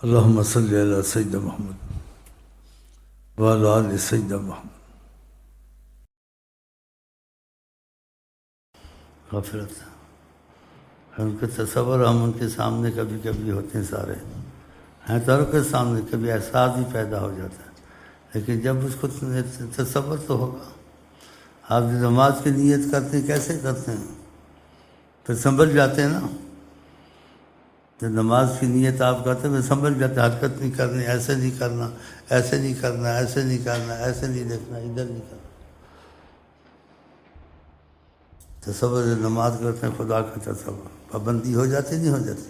اللہم صلی علی سیدنا محمد وعلی آل سیدنا محمد۔ غفلت ان کے تصور ہم ان کے سامنے کبھی کبھی ہوتے ہیں، سارے ہیں تو کے سامنے کبھی احساس بھی پیدا ہو جاتا ہے، لیکن جب اس کو تصور تو ہوگا۔ آپ جو نماز کی نیت کرتے ہیں کیسے کرتے ہیں؟ پھر سنبھل جاتے ہیں نا، جب نماز کی نیت آپ کرتے ہیں پھر سنبھل جاتے ہیں، حرکت نہیں کرنی، ایسے نہیں کرنا، ایسے نہیں کرنا، ایسے نہیں کرنا، ایسے نہیں دیکھنا، ادھر نہیں کرنا۔ تصور جو نماز کرتے ہیں خدا کا تصور، پابندی ہو جاتی نہیں ہو جاتی،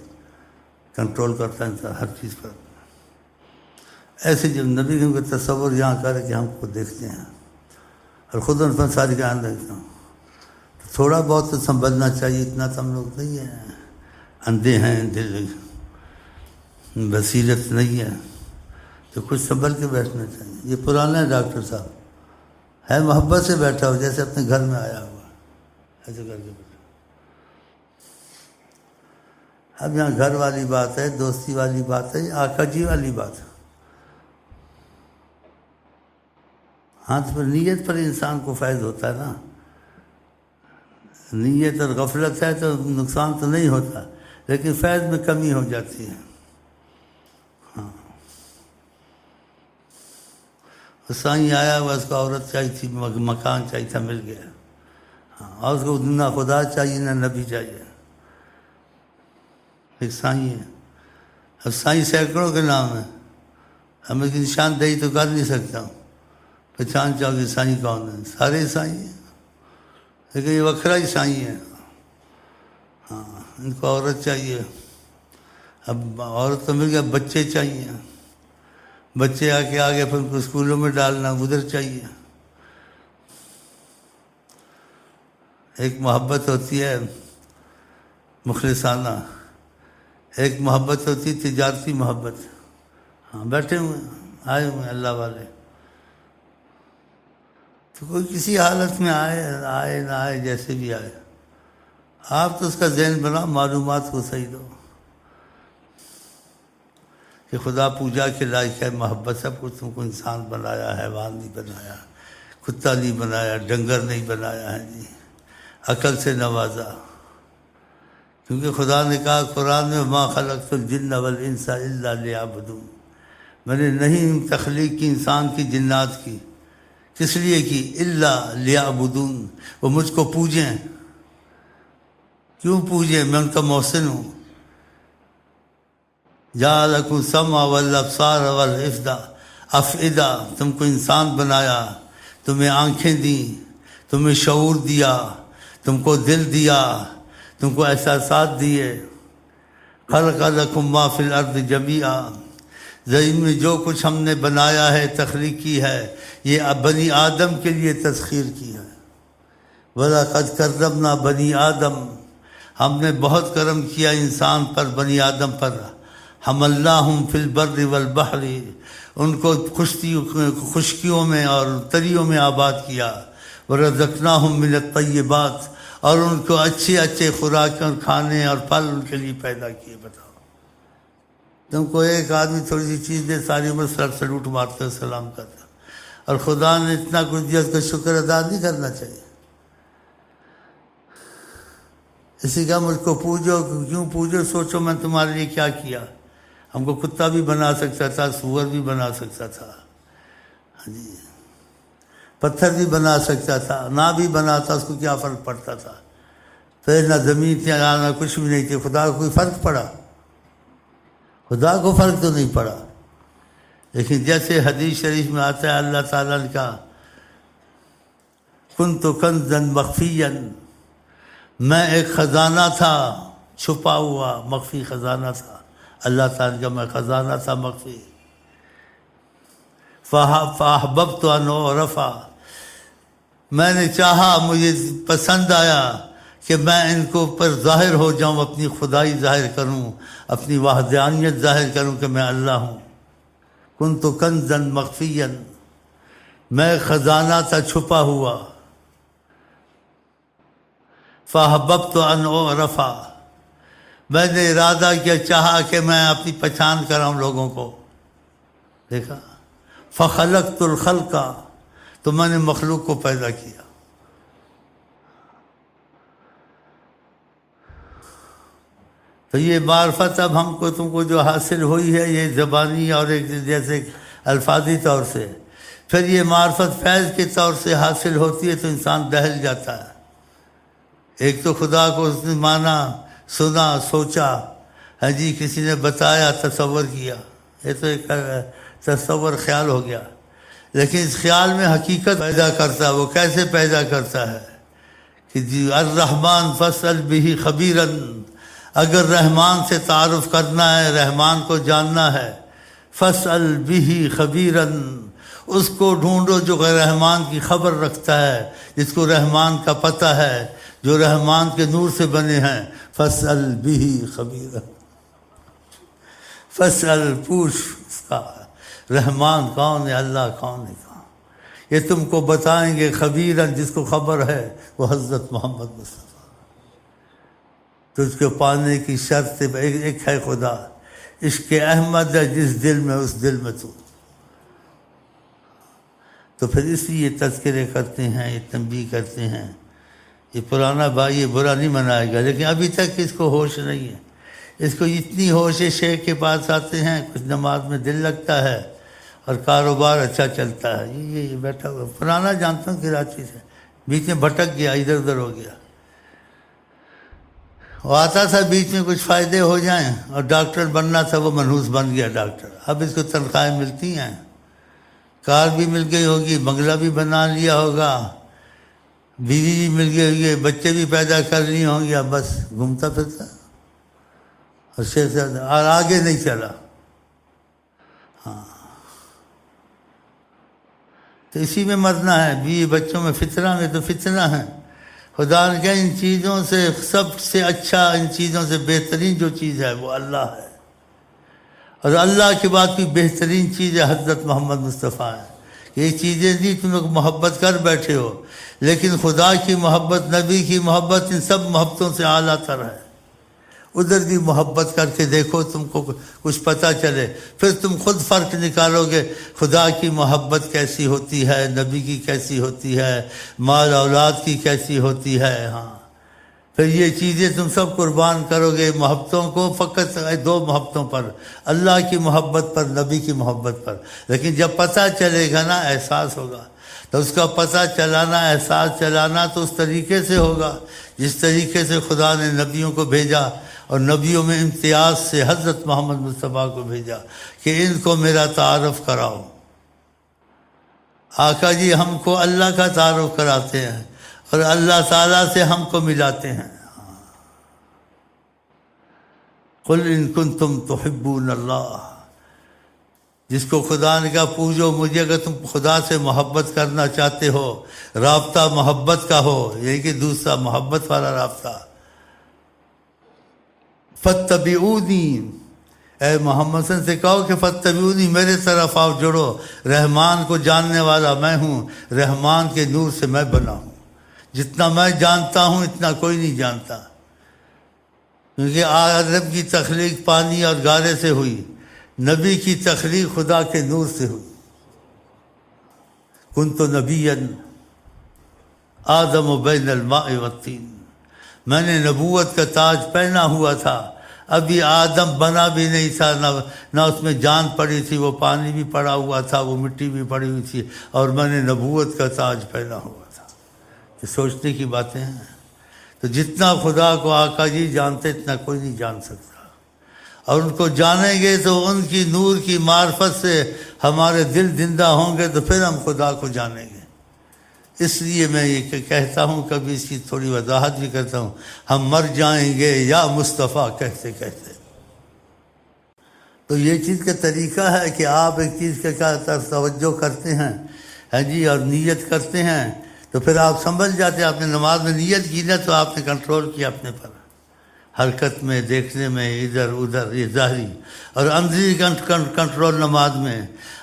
کنٹرول کرتا ہے انسان ہر چیز پر۔ ایسے جب نبی کے تصور یہاں کرے کہ ہم کو دیکھتے ہیں اور خود ان پر ساری جان دیکھتا ہوں، تو تھوڑا بہت تو سنبھلنا چاہیے، اتنا تو ہم لوگ نہیں ہیں، اندھے ہیں، دل بصیرت نہیں ہے، تو کچھ سنبھل کے بیٹھنا چاہیے۔ یہ پرانا ہے ڈاکٹر صاحب، ہے محبت سے بیٹھا ہو، جیسے اپنے گھر میں آیا ہوا ایسے کر کے بیٹھا۔ اب یہاں گھر والی بات ہے، دوستی والی بات ہے، آقا جی والی بات ہے۔ ہاں تو پھر نیت پر انسان کو فیض ہوتا ہے نا، نیت اور غفلت ہے تو نقصان تو نہیں ہوتا، لیکن فیض میں کمی ہو جاتی ہے۔ ہاں سائیں آیا ہوا، اس کو عورت چاہیے تھی، مکان چاہیے تھا، مل گیا۔ ہاں اور اس کو نہ خدا چاہیے نہ نبی چاہیے، ایک سائیں ہے۔ اب سائیں سینکڑوں کے نام ہیں، ہمیں کی نشاندہی تو کر نہیں سکتا ہوں، پہچان چاہو کہ سائیں کون ہے، سارے سائیں ہیں، لیکن یہ وکھرا ہی سائیں ہے۔ ہاں ان کو عورت چاہیے، اب عورت تو مل گیا، بچے چاہیے، بچے آ کے آگے پھر ان کو اسکولوں میں ڈالنا، ادھر چاہیے۔ ایک محبت ہوتی ہے مخلصانہ، ایک محبت ہوتی ہے تجارتی محبت۔ ہاں بیٹھے ہوئے آئے ہوئے ہیں اللہ والے، تو کوئی کسی حالت میں آئے نہ آئے، جیسے بھی آئے، آپ تو اس کا ذہن بناؤ، معلومات کو صحیح دو کہ خدا پوجا کے لائق ہے، محبت سب کچھ تم کو انسان بنایا، حیوان نہیں بنایا، کتا نہیں بنایا، ڈنگر نہیں بنایا ہے جی، عقل سے نوازا، کیونکہ خدا نے کہا قرآن میں ما خلقت الجن والانس الا لیعبدون، میں نے نہیں تخلیق کی انسان کی جنات کی، کس لیے کی؟ الا لیعبدون، وہ مجھ کو پوجیں۔ کیوں پوجیں؟ میں ان کا محسن ہوں۔ جعل لکم السمع والابصار والافئدہ، تم کو انسان بنایا، تمہیں آنکھیں دیں، تمہیں شعور دیا، تم کو دل دیا، تم کو احساسات دیے۔ خلق لکم ما فی الارض جمیعا، زمین میں جو کچھ ہم نے بنایا ہے، تخلیق کی ہے، یہ بنی آدم کے لیے تسخیر کی ہے۔ وَلَقَدْ كَرَّمْنَا بَنِي آدم، ہم نے بہت کرم کیا انسان پر، بنی آدم پر۔ حملناہم فی البر والبحر، ان کو خشکیوں میں اور تریوں میں آباد کیا۔ ورزقناہم من الطیبات، اور ان کو اچھے اچھے خوراک اور کھانے اور پھل ان کے لیے پیدا کیے۔ بتاؤ تم کو ایک آدمی تھوڑی سی چیز دے، ساری عمر سر سلوٹ مارتے ہو، سلام کرتا، اور خدا نے اتنا کچھ دیا، اس کا شکر ادا نہیں کرنا چاہیے؟ اسی کا مجھ کو پوجو، کیوں پوجو؟ سوچو میں تمہارے لیے کیا کیا۔ ہم کو کتا بھی بنا سکتا تھا، سور بھی بنا سکتا تھا، ہاں جی، پتھر بھی بنا سکتا تھا، نہ بھی بناتا اس کو کیا فرق پڑتا تھا؟ پھر نہ زمین تھی نہ کچھ بھی نہیں تھی، خدا کو کوئی فرق پڑا؟ خدا کو فرق تو نہیں پڑا۔ لیکن جیسے حدیث شریف میں آتا ہے، اللہ تعالیٰ نے کہا کنت کنزا مخفیا، میں ایک خزانہ تھا، چھپا ہوا مخفی خزانہ تھا۔ اللہ تعالیٰ کا میں خزانہ تھا مخفی۔ فاحببت ان اعرف، میں نے چاہا، مجھے پسند آیا کہ میں ان کو پر ظاہر ہو جاؤں، اپنی خدائی ظاہر کروں، اپنی وحدانیت ظاہر کروں کہ میں اللہ ہوں۔ کنت کنزا مخفیا، میں خزانہ تھا چھپا ہوا۔ فاحببت ان اعرف، میں نے ارادہ کیا، چاہا کہ میں اپنی پہچان کراؤں لوگوں کو، دیکھا فخلقت الخلق، تو میں نے مخلوق کو پیدا کیا۔ تو یہ معرفت اب ہم کو تم کو جو حاصل ہوئی ہے، یہ زبانی اور ایک جیسے الفاظی طور سے، پھر یہ معرفت فیض کے طور سے حاصل ہوتی ہے تو انسان دہل جاتا ہے۔ ایک تو خدا کو اس نے مانا، سنا، سوچا، ہاں جی، کسی نے بتایا، تصور کیا، یہ تو ایک تصور خیال ہو گیا، لیکن اس خیال میں حقیقت پیدا کرتا ہے۔ وہ کیسے پیدا کرتا ہے کہ جی الرحمن فاسأل بہ خبیرا، اگر رحمان سے تعارف کرنا ہے، رحمان کو جاننا ہے، فاسأل بہ خبیرا، اس کو ڈھونڈو جو رحمان کی خبر رکھتا ہے، جس کو رحمان کا پتہ ہے، جو رحمان کے نور سے بنے ہیں۔ فاسأل بہ خبیرا، فاسأل، پوچھ اس کا، رحمان کون ہے، اللہ کون ہے، کون، یہ تم کو بتائیں گے۔ خبیرن، جس کو خبر ہے، وہ حضرت محمد مصطفیٰ۔ تجھ کو پانے کی شرط ایک ہے خدا، عشق احمد ہے جس دل میں، اس دل میں تو پھر اس لیے تذکرے کرتے ہیں، یہ تنبیہ کرتے ہیں۔ یہ پرانا بھائی یہ برا نہیں منائے گا، لیکن ابھی تک اس کو ہوش نہیں ہے۔ اس کو اتنی ہوش ہے، شیخ کے پاس آتے ہیں، کچھ نماز میں دل لگتا ہے اور کاروبار اچھا چلتا ہے۔ یہ بیٹھا ہوا پرانا جانتا ہوں کراچی سے، بیچ میں بھٹک گیا، ادھر ادھر ہو گیا۔ وہ آتا تھا بیچ میں کچھ فائدے ہو جائیں، اور ڈاکٹر بننا تھا، وہ منحوس بن گیا ڈاکٹر۔ اب اس کو تنخواہیں ملتی ہیں، کار بھی مل گئی ہوگی، بنگلہ بھی بنا لیا ہوگا، بیوی بھی مل گئی ہوگی، بچے بھی پیدا کر لیے ہوں گے، اب بس گھومتا پھرتا اور شیخ سے اور آگے نہیں چلا۔ ہاں، تو اسی میں مرنا ہے، بیوی بچوں میں فتنہ میں تو فتنہ ہے۔ خدا نے کہا ان چیزوں سے سب سے اچھا، ان چیزوں سے بہترین جو چیز ہے وہ اللہ ہے، اور اللہ کے بعد کوئی بہترین چیز ہے حضرت محمد مصطفیٰ ہے۔ یہ چیزیں نہیں تم لوگ محبت کر بیٹھے ہو، لیکن خدا کی محبت، نبی کی محبت، ان سب محبتوں سے اعلیٰ تر ہے۔ ادھر بھی محبت کر کے دیکھو، تم کو کچھ پتہ چلے، پھر تم خود فرق نکالو گے خدا کی محبت کیسی ہوتی ہے، نبی کی کیسی ہوتی ہے، مال اولاد کی کیسی ہوتی ہے۔ ہاں، پھر یہ چیزیں تم سب قربان کرو گے محبتوں کو، فقط دو محبتوں پر، اللہ کی محبت پر، نبی کی محبت پر۔ لیکن جب پتہ چلے گا نا، احساس ہوگا، تو اس کا پتہ چلانا، احساس چلانا تو اس طریقے سے ہوگا جس طریقے سے خدا نے نبیوں کو بھیجا، اور نبیوں میں امتیاز سے حضرت محمد مصطفیٰ کو بھیجا کہ ان کو میرا تعارف کراؤ۔ آقا جی ہم کو اللہ کا تعارف کراتے ہیں، اور اللہ تعالیٰ سے ہم کو ملاتے ہیں۔ قل ان کنتم تحبون اللہ، جس کو خدا نے کہا پوجو مجھے، اگر تم خدا سے محبت کرنا چاہتے ہو، رابطہ محبت کا ہو، یعنی کہ دوسرا محبت والا رابطہ، فاتبعونی، اے محمد صلی اللہ علیہ وسلم سے کہو کہ فاتبعونی، میرے طرف آؤ، جڑو، رحمان کو جاننے والا میں ہوں، رحمان کے نور سے میں بنا ہوں، جتنا میں جانتا ہوں اتنا کوئی نہیں جانتا، کیونکہ آدم کی تخلیق پانی اور گارے سے ہوئی، نبی کی تخلیق خدا کے نور سے ہوئی۔ کنت نبیا آدم بین الماء والطین، میں نے نبوت کا تاج پہنا ہوا تھا، ابھی آدم بنا بھی نہیں تھا، نہ اس میں جان پڑی تھی، وہ پانی بھی پڑا ہوا تھا، وہ مٹی بھی پڑی ہوئی تھی، اور میں نے نبوت کا تاج پہنا ہوا تھا۔ یہ سوچنے کی باتیں ہیں۔ تو جتنا خدا کو آقا جی جانتے اتنا کوئی نہیں جان سکتا، اور ان کو جانیں گے تو ان کی نور کی معرفت سے ہمارے دل زندہ ہوں گے، تو پھر ہم خدا کو جانیں گے۔ اس لیے میں یہ کہتا ہوں، کبھی اس کی تھوڑی وضاحت بھی کرتا ہوں، ہم مر جائیں گے یا مصطفیٰ کہتے کہتے۔ تو یہ چیز کا طریقہ ہے کہ آپ ایک چیز کا کیا توجہ کرتے ہیں، ہاں جی، اور نیت کرتے ہیں، تو پھر آپ سمجھ جاتے ہیں۔ آپ نے نماز میں نیت کی نا، تو آپ نے کنٹرول کیا اپنے پر، حرکت میں، دیکھنے میں، ادھر ادھر، یہ ظاہری اور اندری کنٹرول نماز میں۔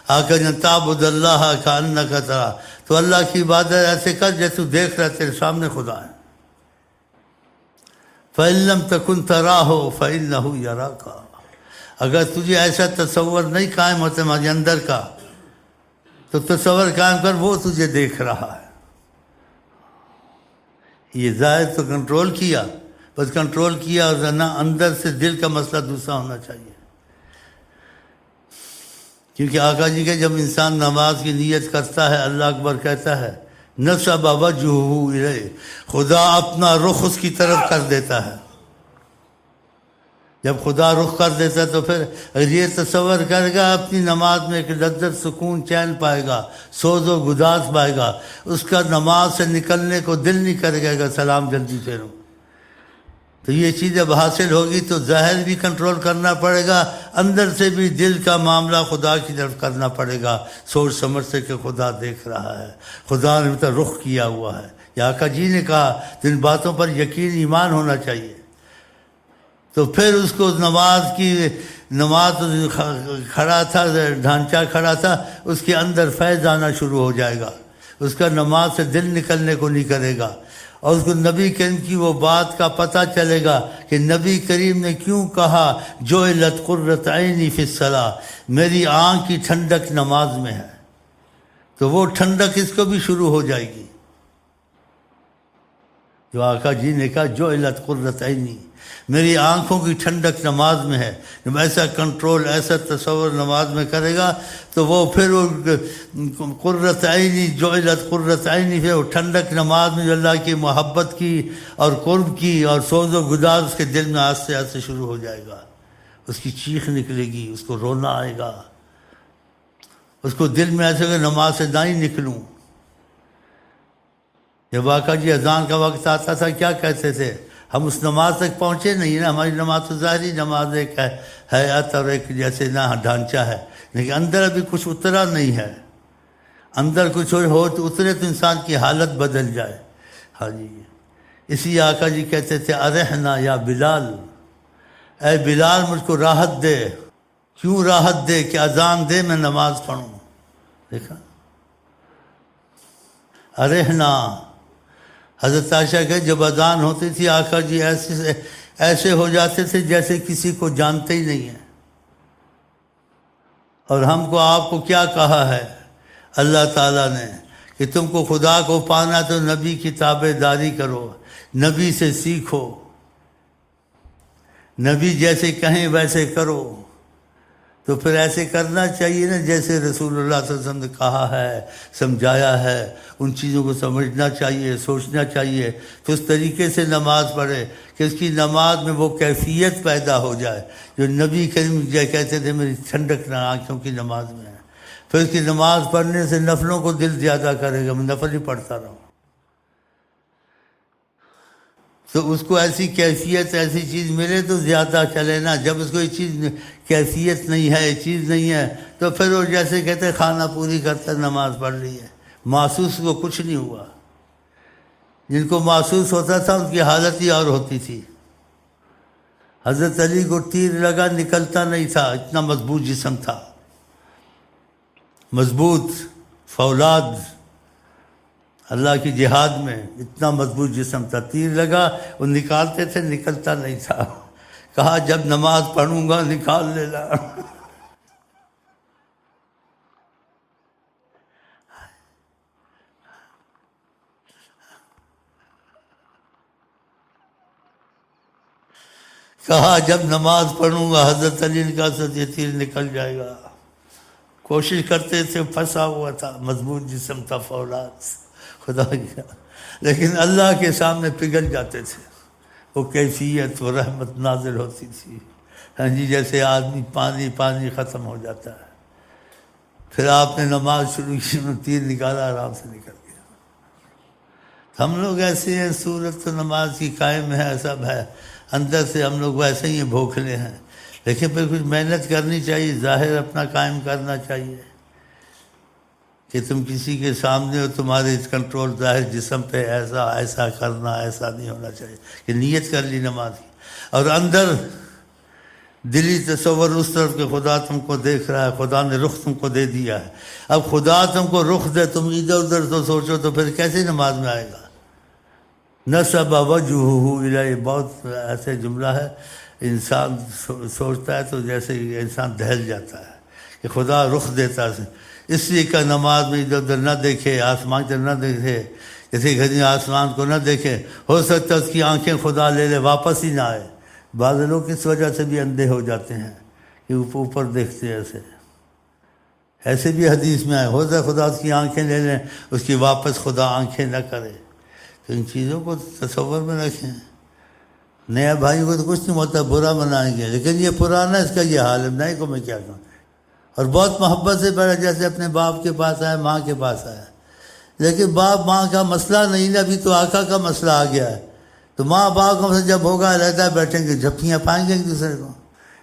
آقا جن تعبد اللہ کأنک ترا، تو اللہ کی عبادت ایسے کر جیسے دیکھ رہے تیرے سامنے خدا ہے۔ فَإِن لَّمْ تَكُن تَرَاهُ فَإِنَّهُ يَرَاكَ، اگر تجھے ایسا تصور نہیں قائم ہوتا تمہارے اندر کا تو تصور قائم کر وہ تجھے دیکھ رہا ہے۔ یہ ظاہر تو کنٹرول کیا، بس کنٹرول کیا اور نہ اندر سے دل کا مسئلہ دوسرا ہونا چاہیے۔ کیونکہ آقا جی کہ جب انسان نماز کی نیت کرتا ہے، اللہ اکبر کہتا ہے، نصب وجہہ الیہ، خدا اپنا رخ اس کی طرف کر دیتا ہے۔ جب خدا رخ کر دیتا ہے تو پھر یہ تصور کرے گا اپنی نماز میں ایک لذت، سکون، چین پائے گا، سوز و گداز پائے گا، اس کا نماز سے نکلنے کو دل نہیں کرے گا، سلام جلدی پھیروں۔ تو یہ چیز جب حاصل ہوگی تو ظاہر بھی کنٹرول کرنا پڑے گا، اندر سے بھی دل کا معاملہ خدا کی طرف کرنا پڑے گا، سوچ سمجھ سے کہ خدا دیکھ رہا ہے، خدا نے تو رخ کیا ہوا ہے۔ یا آقا جی نے کہا جن باتوں پر یقین ایمان ہونا چاہیے، تو پھر اس کو نماز کھڑا تھا، ڈھانچہ کھڑا تھا، اس کے اندر فیض آنا شروع ہو جائے گا، اس کا نماز سے دل نکلنے کو نہیں کرے گا، اور اس کو نبی کریم کی وہ بات کا پتہ چلے گا کہ نبی کریم نے کیوں کہا جعلت قرۃ عینی فی الصلاۃ، میری آنکھ کی ٹھنڈک نماز میں ہے، تو وہ ٹھنڈک اس کو بھی شروع ہو جائے گی۔ جو آقا جی نے کہا جعلت قرۃ عینی، میری آنکھوں کی ٹھنڈک نماز میں ہے، جب ایسا کنٹرول، ایسا تصور نماز میں کرے گا تو وہ پھر وہ قرۃ عینی، جعلت قرۃ عینی، پھر وہ ٹھنڈک نماز میں جو اللہ کی محبت کی اور قرب کی اور سوز و گداز اس کے دل میں آہستہ آہستہ شروع ہو جائے گا، اس کی چیخ نکلے گی، اس کو رونا آئے گا، اس کو دل میں ایسے کہ نماز سے نہ ہی نکلوں۔ جب آقا جی اذان کا وقت آتا تھا کیا کہتے تھے؟ ہم اس نماز تک پہنچے نہیں نا، ہماری نماز تو ظاہری نماز ایک ہے، حیات اور ایک جیسے نہ ڈھانچہ ہے، لیکن اندر ابھی کچھ اترا نہیں ہے، اندر کچھ ہو تو اترے تو انسان کی حالت بدل جائے۔ ہاں جی، اسی آقا جی کہتے تھے ارحنا یا بلال، اے بلال مجھ کو راحت دے۔ کیوں راحت دے؟ کہ اذان دے میں نماز پڑھوں۔ دیکھا، ارحنا، حضرت عائشہ کہ جب اذان ہوتی تھی آقا جی ایسے ہو جاتے تھے جیسے کسی کو جانتے ہی نہیں ہیں۔ اور ہم کو آپ کو کیا کہا ہے اللہ تعالیٰ نے کہ تم کو خدا کو پانا تو نبی کی تابع داری کرو، نبی سے سیکھو، نبی جیسے کہیں ویسے کرو۔ تو پھر ایسے کرنا چاہیے نا جیسے رسول اللہ صلی اللہ علیہ وسلم نے کہا ہے، سمجھایا ہے، ان چیزوں کو سمجھنا چاہیے، سوچنا چاہیے، تو اس طریقے سے نماز پڑھے کہ اس کی نماز میں وہ کیفیت پیدا ہو جائے جو نبی کریم کہتے تھے میری ٹھنڈک آنکھوں کی نماز میں ہے۔ پھر اس کی نماز پڑھنے سے نفلوں کو دل زیادہ کرے گا، میں نفل ہی پڑھتا رہوں، تو اس کو ایسی کیفیت، ایسی چیز ملے تو زیادہ چلے نا۔ جب اس کو یہ چیز کیفیت نہیں ہے، یہ چیز نہیں ہے، تو پھر وہ جیسے کہتے کھانا پوری کرتا نماز پڑھ لی ہے، محسوس کو کچھ نہیں ہوا۔ جن کو محسوس ہوتا تھا ان کی حالت ہی اور ہوتی تھی۔ حضرت علی کو تیر لگا نکلتا نہیں تھا، اتنا مضبوط جسم تھا، مضبوط فولاد، اللہ کی جہاد میں اتنا مضبوط جسم تھا، تیر لگا وہ نکالتے تھے، نکلتا نہیں تھا۔ کہا جب نماز پڑھوں گا نکال لینا۔ کہا جب نماز پڑھوں گا، حضرت علی نے کہا یہ تیر نکل جائے گا۔ کوشش کرتے تھے، پھنسا ہوا تھا، مضبوط جسم تھا، فولاد خدا کی، لیکن اللہ کے سامنے پگھل جاتے تھے۔ وہ کیفیت، وہ رحمت نازل ہوتی تھی، ہاں جی، جیسے آدمی پانی ختم ہو جاتا ہے۔ پھر آپ نے نماز شروع کی، تیر نکالا، آرام سے نکل گیا۔ ہم لوگ ایسے ہیں، صورت تو نماز کی قائم ہے، سب ہے، اندر سے ہم لوگ ویسے ہی بھوکھلے ہیں، لیکن پھر کچھ محنت کرنی چاہیے، ظاہر اپنا قائم کرنا چاہیے کہ تم کسی کے سامنے ہو، تمہارے کنٹرول ظاہر جسم پہ ایسا کرنا، ایسا نہیں ہونا چاہیے کہ نیت کر لی نماز کی، اور اندر دلی تصور اس طرف کہ خدا تم کو دیکھ رہا ہے، خدا نے رخ تم کو دے دیا ہے۔ اب خدا تم کو رخ دے، تم ادھر ادھر تو سوچو تو پھر کیسے نماز میں آئے گا؟ نصب وجہہ الیہ، بہت ایسے جملہ ہے، انسان سوچتا ہے تو جیسے انسان دہل جاتا ہے کہ خدا رخ دیتا ہے، اس لیے کہ نماز میں ادھر ادھر نہ دیکھے، آسمان کی طرف نہ دیکھے، جیسے گھڑی آسمان کو نہ دیکھے، ہو سکتا ہے اس کی آنکھیں خدا لے لے، واپس ہی نہ آئے۔ بعض لوگ اس وجہ سے بھی اندھے ہو جاتے ہیں کہ اوپر دیکھتے ہیں، ایسے بھی حدیث میں آئے، ہو سکتا ہے خدا اس کی آنکھیں لے لیں، اس کی واپس خدا آنکھیں نہ کرے۔ تو ان چیزوں کو تصور میں رکھیں۔ نیا بھائی کو تو کچھ نہیں ہوتا، برا منائیں گے، لیکن یہ پرانا اس کا یہ حال ہے، نئے کو میں کیا کہوں۔ اور بہت محبت سے بیٹھا، جیسے اپنے باپ کے پاس آیا، ماں کے پاس آیا، لیکن باپ ماں کا مسئلہ نہیں ہے، ابھی تو آقا کا مسئلہ آ گیا ہے۔ تو ماں باپ کا مسئلہ جب ہوگا، علیحدہ بیٹھیں گے، جھپکیاں پائیں گے ایک دوسرے کو۔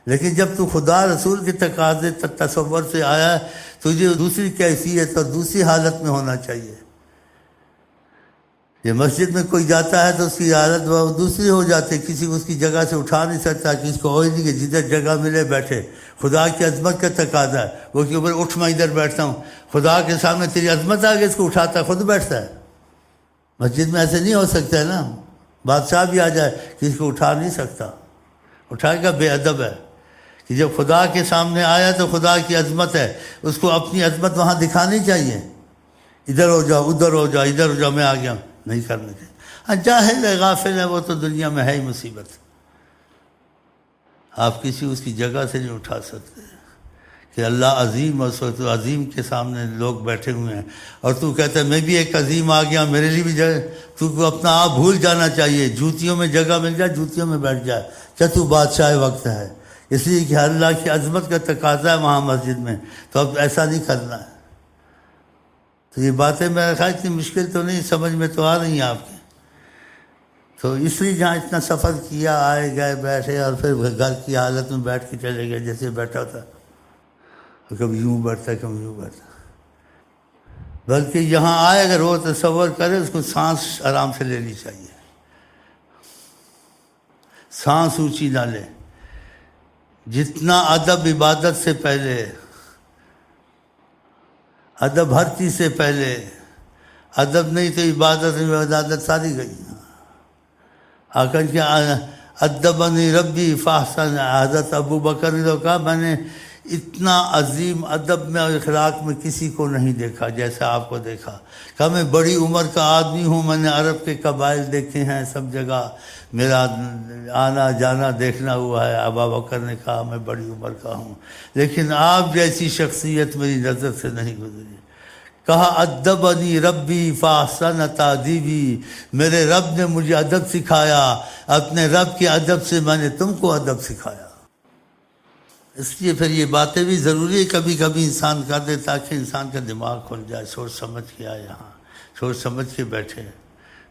لیکن جب تو خدا رسول کے تقاضے تصور سے آیا، تجھے دوسری کیفیت اور دوسری حالت میں ہونا چاہیے۔ یہ مسجد میں کوئی جاتا ہے تو اس کی حالت وہ دوسری ہو جاتی ہے، کسی کو اس کی جگہ سے اٹھا نہیں سکتا، کسی کو ہوئی نہیں کہ جدھر جگہ ملے بیٹھے۔ خدا کی عظمت کا تقاضا ہے، وہ کہ اوپر اٹھ میں ادھر بیٹھتا ہوں، خدا کے سامنے تیری عظمت آگے اس کو اٹھاتا ہے، خود بیٹھتا ہے۔ مسجد میں ایسے نہیں ہو سکتا ہے نا، بادشاہ بھی آ جائے کسی کو اٹھا نہیں سکتا، اٹھائے گا بے ادب ہے۔ کہ جب خدا کے سامنے آیا تو خدا کی عظمت ہے، اس کو اپنی عظمت وہاں دکھانی چاہیے۔ ادھر ہو جاؤ، ادھر ہو جاؤ، ادھر ہو جاؤ، میں آ گیا، نہیں کرنا چاہیے۔ ہاں جاہل ہے، غافل ہے، وہ تو دنیا میں ہے ہی مصیبت، آپ کسی اس کی جگہ سے نہیں اٹھا سکتے کہ اللہ عظیم اور تو عظیم کے سامنے لوگ بیٹھے ہوئے ہیں، اور تو کہتا ہے میں بھی ایک عظیم آ گیا، میرے لیے بھی جگہ۔ تو کو اپنا آپ بھول جانا چاہیے، جوتیوں میں جگہ مل جائے جوتیوں میں بیٹھ جائے، کیا تو بادشاہ وقت ہے؟ اس لیے کہ اللہ کی عظمت کا تقاضا ہے وہاں مسجد میں، تو اب ایسا نہیں کرنا ہے۔ تو یہ باتیں میرا خیال اتنی مشکل تو نہیں، سمجھ میں تو آ رہی ہیں آپ کے۔ تو اس لیے جہاں اتنا سفر کیا، آئے گئے بیٹھے، اور پھر گھر کی حالت میں بیٹھ کے چلے گئے جیسے بیٹھا تھا، کبھی یوں بیٹھتا کبھی یوں بیٹھتا۔ بلکہ یہاں آئے اگر وہ تصور کرے، اس کو سانس آرام سے لینی چاہیے، سانس اونچی نہ لے۔ جتنا ادب عبادت سے پہلے، ادب ہر چیز سے پہلے، ادب نہیں تو عبادت ساری گئی۔ آقا کیا ادبنی ربی فاحسن، حضرت ابو بکر نے تو کہا میں نے اتنا عظیم ادب میں اور اخلاق میں کسی کو نہیں دیکھا جیسا آپ کو دیکھا۔ کہا میں بڑی عمر کا آدمی ہوں، میں نے عرب کے قبائل دیکھے ہیں، سب جگہ میرا آنا جانا دیکھنا ہوا ہے۔ ابو بکر نے کہا میں بڑی عمر کا ہوں، لیکن آپ جیسی شخصیت میری نظر سے نہیں گزری۔ کہا ادبنی ربی فاحسن تادیبی، میرے رب نے مجھے ادب سکھایا، اپنے رب کے ادب سے میں نے تم کو ادب سکھایا۔ اس لیے پھر یہ باتیں بھی ضروری ہے، کبھی کبھی انسان کر دے تاکہ انسان کا دماغ کھل جائے، سوچ سمجھ کے آئے یہاں، سوچ سمجھ کے بیٹھے،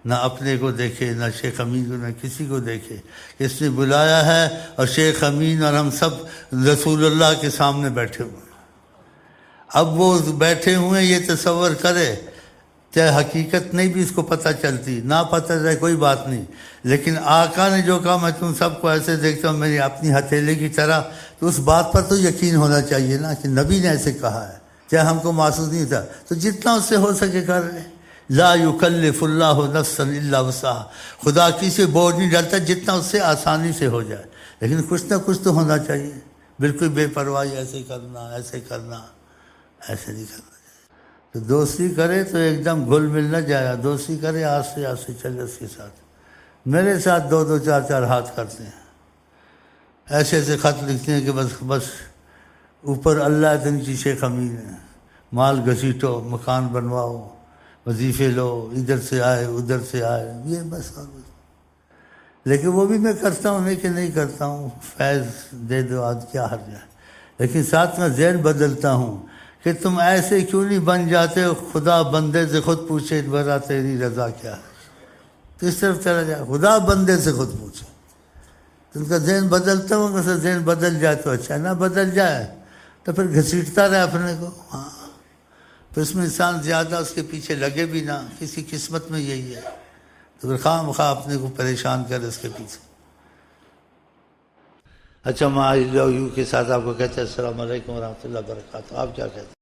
نہ اپنے کو دیکھے، نہ شیخ امین کو، نہ کسی کو دیکھے۔ اس نے بلایا ہے، اور شیخ امین اور ہم سب رسول اللہ کے سامنے بیٹھے ہوئے ہیں۔ اب وہ بیٹھے ہوئے یہ تصور کرے، چاہے حقیقت نہیں بھی اس کو پتہ چلتی، نہ پتہ چلے کوئی بات نہیں، لیکن آقا نے جو کہا میں تم سب کو ایسے دیکھتا ہوں میری اپنی ہتھیلی کی طرح، تو اس بات پر تو یقین ہونا چاہیے نا کہ نبی نے ایسے کہا ہے، چاہے ہم کو محسوس نہیں تھا۔ تو جتنا اس سے ہو سکے کر لیں، لا یکلف اللہ نفسا الا وسعہا، خدا کسی بوجھ نہیں ڈالتا، جتنا اس سے آسانی سے ہو جائے، لیکن کچھ نہ کچھ تو ہونا چاہیے۔ بالکل بے پرواہی ایسے کرنا ایسے کرنا، ایسے نہیں کرنا چاہیے۔ تو دوستی کرے تو ایک دم گھل مل نہ جائے گا، دوستی کرے آستے آستے چلے اس کے ساتھ۔ میرے ساتھ دو دو چار چار ہاتھ کرتے ہیں، ایسے ایسے خط لکھتے ہیں کہ بس اوپر اللہ کے نیچے شیخ امین ہے، مال گھسیٹو، مکان بنواؤ، وظیفے لو، ادھر سے آئے ادھر سے آئے، یہ بس اور بس۔ لیکن وہ بھی میں کرتا ہوں، نہیں کہ نہیں کرتا ہوں، فیض دے دو آج کیا حرج ہے، لیکن ساتھ میں ذہن بدلتا ہوں کہ تم ایسے کیوں نہیں بن جاتے، خدا بندے سے خود پوچھے بھلا تیری رضا کیا ہے، تو اس طرف چلا جائے، خدا بندے سے خود پوچھے۔ تو ان کا ذہن بدلتا ہوں، مثلا ذہن بدل جائے تو اچھا، نہ بدل جائے تو پھر گھسیٹتا رہے اپنے کو۔ ہاں پھر اس میں انسان زیادہ اس کے پیچھے لگے بھی نہ، کسی قسمت میں یہی ہے، تو پھر خواہ مخواہ اپنے کو پریشان کرے اس کے پیچھے۔ اچھا میں یو کے ساتھ آپ کو کہتے ہیں السلام علیکم ورحمۃ اللہ وبرکاتہ، آپ کیا کہتے ہیں؟